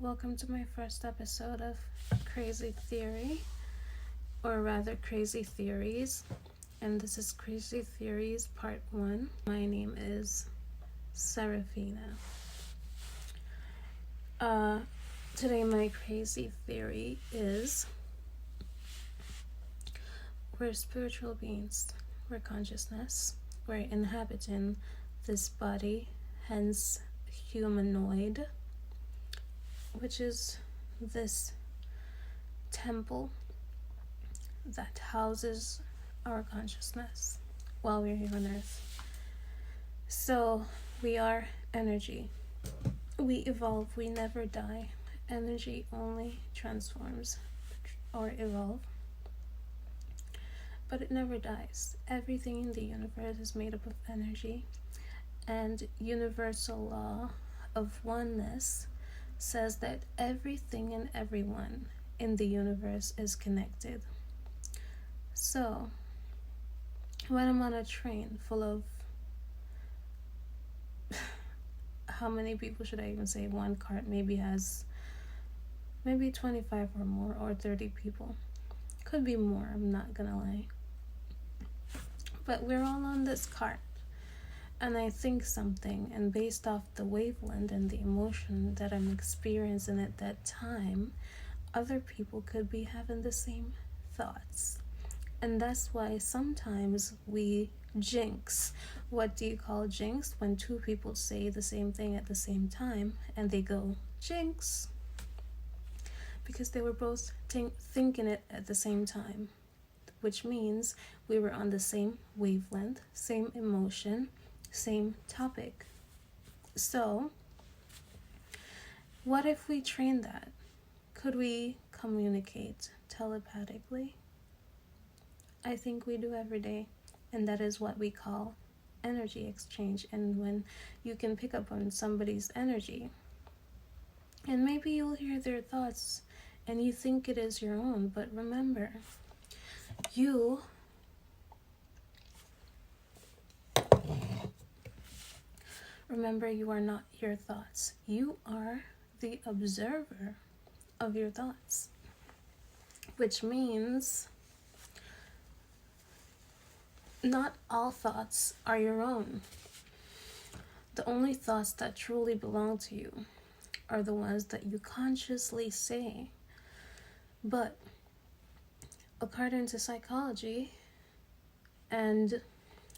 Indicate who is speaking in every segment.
Speaker 1: Welcome to my first episode of Crazy Theory, or rather Crazy Theories, and this is Crazy Theories Part 1. My name is Serafina. Today my crazy theory is we're spiritual beings, we're consciousness, we're inhabiting this body, hence humanoid, which is this temple that houses our consciousness while we're here on earth. So we are energy. We evolve, we never die. Energy only transforms or evolve, but it never dies. Everything in the universe is made up of energy, and universal law of oneness says that everything and everyone in the universe is connected. So, when I'm on a train full of, how many people should I even say? One cart maybe has 25 or more, or 30 people. Could be more, I'm not gonna lie. But we're all on this cart. And I think something, and based off the wavelength and the emotion that I'm experiencing at that time, other people could be having the same thoughts. And that's why sometimes we jinx. What do you call jinx? When two people say the same thing at the same time and they go jinx, because they were both thinking it at the same time, which means we were on the same wavelength, same emotion, same topic. So, what if we train that? Could we communicate telepathically? I think we do every day, and that is what we call energy exchange. And when you can pick up on somebody's energy, and maybe you'll hear their thoughts and you think it is your own, but remember, you are not your thoughts. You are the observer of your thoughts, which means not all thoughts are your own. The only thoughts that truly belong to you are the ones that you consciously say. But according to psychology and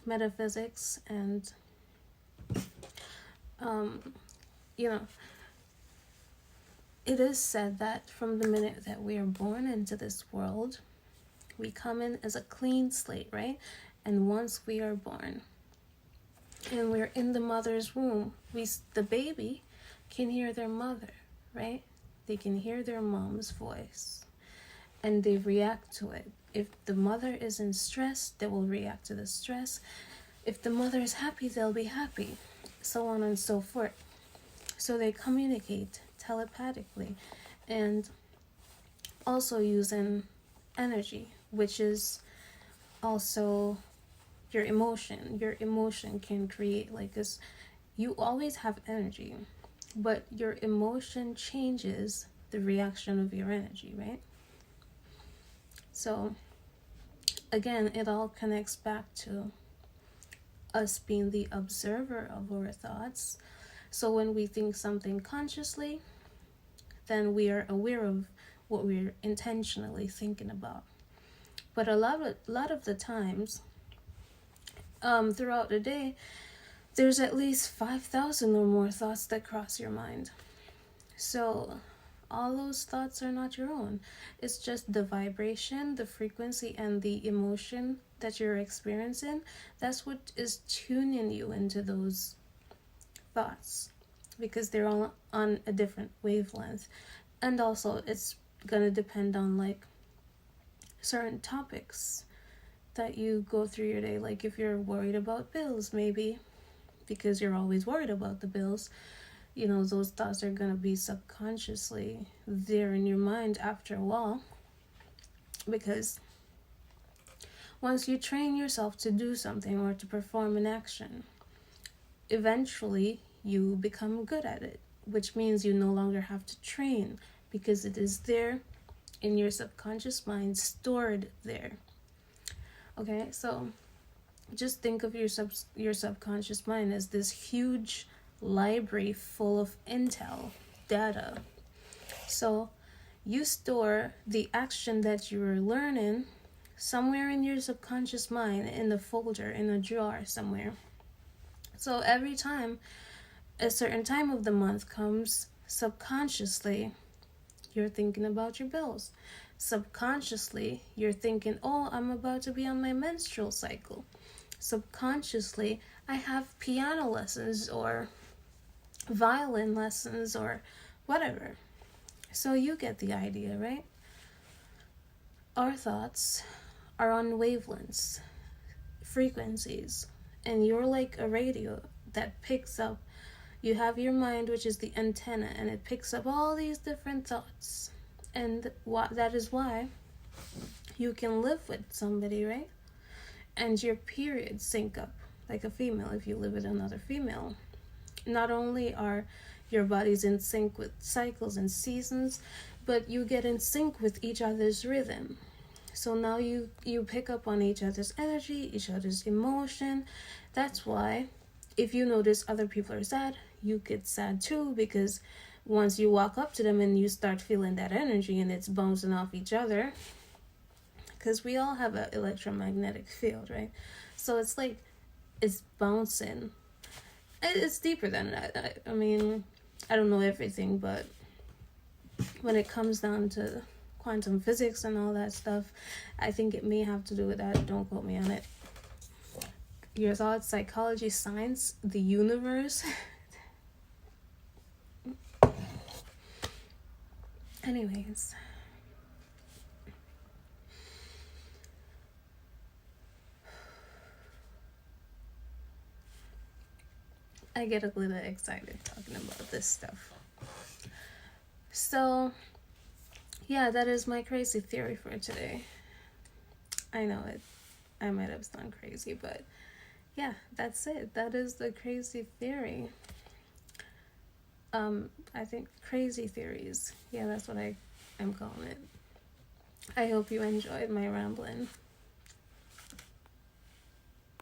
Speaker 1: metaphysics and it is said that from the minute that we are born into this world, we come in as a clean slate, right? And once we are born and we're in the mother's womb, the baby can hear their mother, right? They can hear their mom's voice and they react to it. If the mother is in stress, they will react to the stress. If the mother is happy, they'll be happy, so on and so forth. So they communicate telepathically and also using energy, which is also your emotion. Your emotion can create you always have energy, but your emotion changes the reaction of your energy, right? So again, it all connects back to us being the observer of our thoughts. So when we think something consciously, then we are aware of what we're intentionally thinking about. But a lot of the times, throughout the day, there's at least 5,000 or more thoughts that cross your mind. So all those thoughts are not your own. It's just the vibration, the frequency, and the emotion that you're experiencing. That's what is tuning you into those thoughts, because they're all on a different wavelength. And also it's gonna depend on certain topics that you go through your day. Like if you're worried about bills, maybe because you're always worried about the bills, those thoughts are gonna be subconsciously there in your mind after a while, because once you train yourself to do something or to perform an action, eventually you become good at it. which means you no longer have to train because it is there in your subconscious mind, stored there. Okay, so just think of your subconscious mind as this huge library full of intel, data. So you store the action that you are learning somewhere in your subconscious mind, in a folder, in a drawer somewhere. So every time a certain time of the month comes, subconsciously you're thinking about your bills. Subconsciously you're thinking, oh, I'm about to be on my menstrual cycle. Subconsciously I have piano lessons or violin lessons or whatever. So you get the idea, right? Our thoughts are on wavelengths, frequencies, and you're like a radio that picks up. You have your mind, which is the antenna, and it picks up all these different thoughts. And that is why you can live with somebody, right? And your periods sync up like a female if you live with another female. Not only are your bodies in sync with cycles and seasons, but you get in sync with each other's rhythm. So now you pick up on each other's energy, each other's emotion. That's why if you notice other people are sad, you get sad too, because once you walk up to them and you start feeling that energy and it's bouncing off each other, because we all have an electromagnetic field, right? So it's like it's bouncing. It's deeper than that. I mean, I don't know everything, but when it comes down to quantum physics and all that stuff, I think it may have to do with that. Don't quote me on it. Your thoughts, psychology, science, the universe. Anyways. I get a little excited talking about this stuff. So, yeah, that is my crazy theory for today. I know it. I might have sounded crazy, but yeah, that's it. That is the crazy theory. I think crazy theories. Yeah, that's what I am calling it. I hope you enjoyed my rambling.